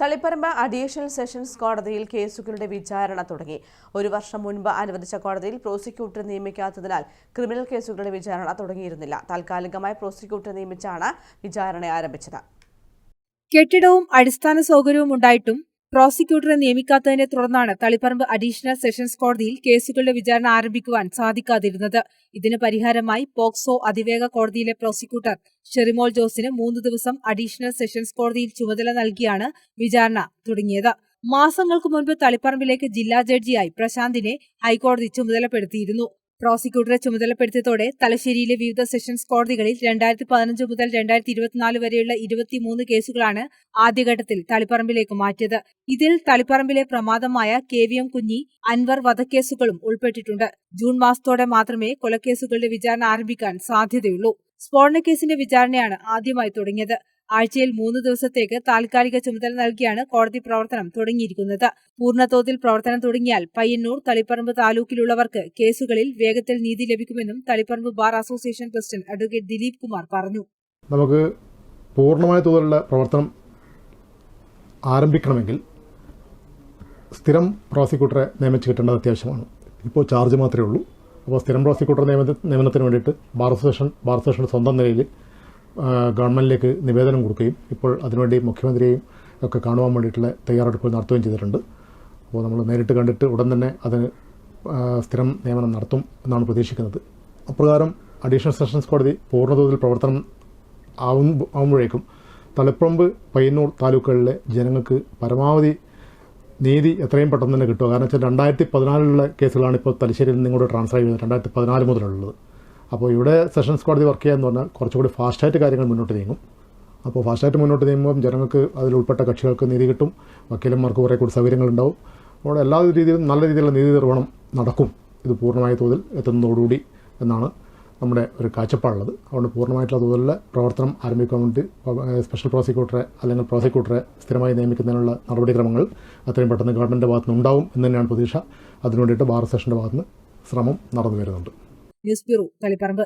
Taliparamba additional sessions കോടതിയിൽ കേസുകളുടെ വിചാരണ തുടങ്ങി. ഒരു വർഷം മുൻപ് അനുവദിച്ച കോടതിയിൽ പ്രോസിക്യൂട്ടറെ നിയമിക്കാത്തതിനാൽ ക്രിമിനൽ കേസുകളുടെ വിചാരണ തുടങ്ങിയിരുന്നില്ല. താൽക്കാലികമായി പ്രോസിക്യൂട്ടറെ നിയമിച്ചാണ് വിചാരണ ആരംഭിച്ചത്. കെട്ടിടവും അടിസ്ഥാന സൗകര്യവും ഉണ്ടായിട്ടും പ്രോസിക്യൂട്ടറെ നിയമിക്കാത്തതിനെ തുടർന്നാണ് തളിപ്പറമ്പ് അഡീഷണൽ സെഷൻസ് കോടതിയിൽ കേസുകളുടെ വിചാരണ ആരംഭിക്കുവാൻ സാധിക്കാതിരുന്നത്. ഇതിന് പരിഹാരമായി പോക്സോ അതിവേഗ കോടതിയിലെ പ്രോസിക്യൂട്ടർ ഷെറിമോൾ ജോസിന് 3 ദിവസം അഡീഷണൽ സെഷൻസ് കോടതിയിൽ ചുമതല നൽകിയാണ് വിചാരണ തുടങ്ങിയത്. മാസങ്ങൾക്ക് മുൻപ് തളിപ്പറമ്പിലേക്ക് ജില്ലാ ജഡ്ജിയായി പ്രശാന്തിനെ ഹൈക്കോടതി ചുമതലപ്പെടുത്തിയിരുന്നു. പ്രോസിക്യൂട്ടറെ ചുമതലപ്പെടുത്തിയതോടെ തലശ്ശേരിയിലെ വിവിധ സെഷൻസ് കോടതികളിൽ 2015 മുതൽ 2024 വരെയുള്ള 23 കേസുകളാണ് ആദ്യഘട്ടത്തിൽ തളിപ്പറമ്പിലേക്ക് മാറ്റിയത്. ഇതിൽ തളിപ്പറമ്പിലെ പ്രമാദമായ KVM കുഞ്ഞി, അൻവർ വധക്കേസുകളും ഉൾപ്പെട്ടിട്ടുണ്ട്. ജൂൺ മാസത്തോടെ മാത്രമേ കൊലക്കേസുകളുടെ വിചാരണ ആരംഭിക്കാൻ സാധ്യതയുള്ളൂ. സ്ഫോടനക്കേസിന്റെ വിചാരണയാണ് ആദ്യമായി തുടങ്ങിയത്. ആഴ്ചയിൽ 3 ദിവസത്തേക്ക് താൽക്കാലിക ചുമതല നൽകിയാണ് കോടതി പ്രവർത്തനം തുടങ്ങിയിരിക്കുന്നത്. പൂർണ്ണതോതിൽ പ്രവർത്തനം തുടങ്ങിയാൽ പയ്യന്നൂർ, തളിപ്പറമ്പ് താലൂക്കിലുള്ളവർക്ക് കേസുകളിൽ വേഗത്തിൽ നീതി ലഭിക്കുമെന്നും Taliparamba bar association president advocate Dileep Kumar പറഞ്ഞു. നമുക്ക് പൂർണ്ണമായ തോതിലുള്ള പ്രവർത്തനം ആരംഭിക്കണമെങ്കിൽ സ്ഥിരം പ്രോസിക്യൂട്ടറെ നിയമിച്ച് കിട്ടേണ്ടത് അത്യാവശ്യമാണ്. ഇപ്പോൾ ചാർജ് മാത്രമേ ഉള്ളൂ. അപ്പോൾ സ്ഥിരം പ്രോസിക്യൂട്ടർ നിയമനത്തിന് വേണ്ടിയിട്ട് ബാർ അസോസിയേഷൻ സ്വന്തം നിലയിൽ ഗവൺമെൻറ്റിലേക്ക് നിവേദനം കൊടുക്കുകയും ഇപ്പോൾ അതിനുവേണ്ടി മുഖ്യമന്ത്രിയെയും ഒക്കെ കാണുവാൻ വേണ്ടിയിട്ടുള്ള തയ്യാറെടുപ്പുകൾ നടത്തുകയും ചെയ്തിട്ടുണ്ട്. അപ്പോൾ നമ്മൾ നേരിട്ട് കണ്ടിട്ട് ഉടൻ തന്നെ അതിന് സ്ഥിരം നിയമനം നടത്തും എന്നാണ് പ്രതീക്ഷിക്കുന്നത്. അപ്രകാരം അഡീഷണൽ സെഷൻസ് കോടതി പൂർണ്ണതോതിൽ പ്രവർത്തനം ആവുമ്പോഴേക്കും തളിപ്പറമ്പ്, പയ്യന്നൂർ താലൂക്കുകളിലെ ജനങ്ങൾക്ക് പരമാവധി നീതി എത്രയും പെട്ടെന്ന് തന്നെ കിട്ടുക. കാരണം വെച്ചാൽ 2014 കേസുകളാണ് ഇപ്പോൾ തലശ്ശേരിയിൽ നിന്ന് ഇങ്ങോട്ട് ട്രാൻസ്ഫർ ചെയ്യുന്നത്, 2014 മുതലുള്ളത്. അപ്പോൾ ഇവിടെ സെഷൻസ് കോടതി വർക്ക് ചെയ്യുക എന്ന് പറഞ്ഞാൽ കുറച്ചുകൂടി ഫാസ്റ്റായിട്ട് കാര്യങ്ങൾ മുന്നോട്ട് നീങ്ങും. അപ്പോൾ ഫാസ്റ്റായിട്ട് മുന്നോട്ട് നീങ്ങുമ്പോൾ ജനങ്ങൾക്ക് അതിൽ ഉൾപ്പെട്ട കക്ഷികൾക്ക് നീതി കിട്ടും, വക്കീലന്മാർക്ക് കുറേ കൂടി സൗകര്യങ്ങളുണ്ടാവും. അപ്പോൾ എല്ലാ രീതിയിലും നല്ല രീതിയിലുള്ള നീതി നിർവഹണം നടക്കും ഇത് പൂർണ്ണമായ തോതിൽ എത്തുന്നതോടുകൂടി എന്നാണ് നമ്മുടെ ഒരു കാഴ്ചപ്പാടുള്ളത്. അതുകൊണ്ട് പൂർണ്ണമായിട്ടുള്ള തോതിലുള്ള പ്രവർത്തനം ആരംഭിക്കാൻ വേണ്ടി സ്പെഷ്യൽ പ്രോസിക്യൂട്ടറെ അല്ലെങ്കിൽ പ്രോസിക്യൂട്ടറെ സ്ഥിരമായി നിയമിക്കുന്നതിനുള്ള നടപടിക്രമങ്ങൾ അത്രയും പെട്ടെന്ന് ഗവൺമെൻറ്റിൻ്റെ ഭാഗത്തുനിന്ന് ഉണ്ടാവും എന്ന് തന്നെയാണ് പ്രതീക്ഷ. അതിനുവേണ്ടിയിട്ട് ബാർ സെഷൻ്റെ ഭാഗത്തുനിന്ന് ശ്രമം നടന്നു വരുന്നുണ്ട്. News bureau, Taliparamba.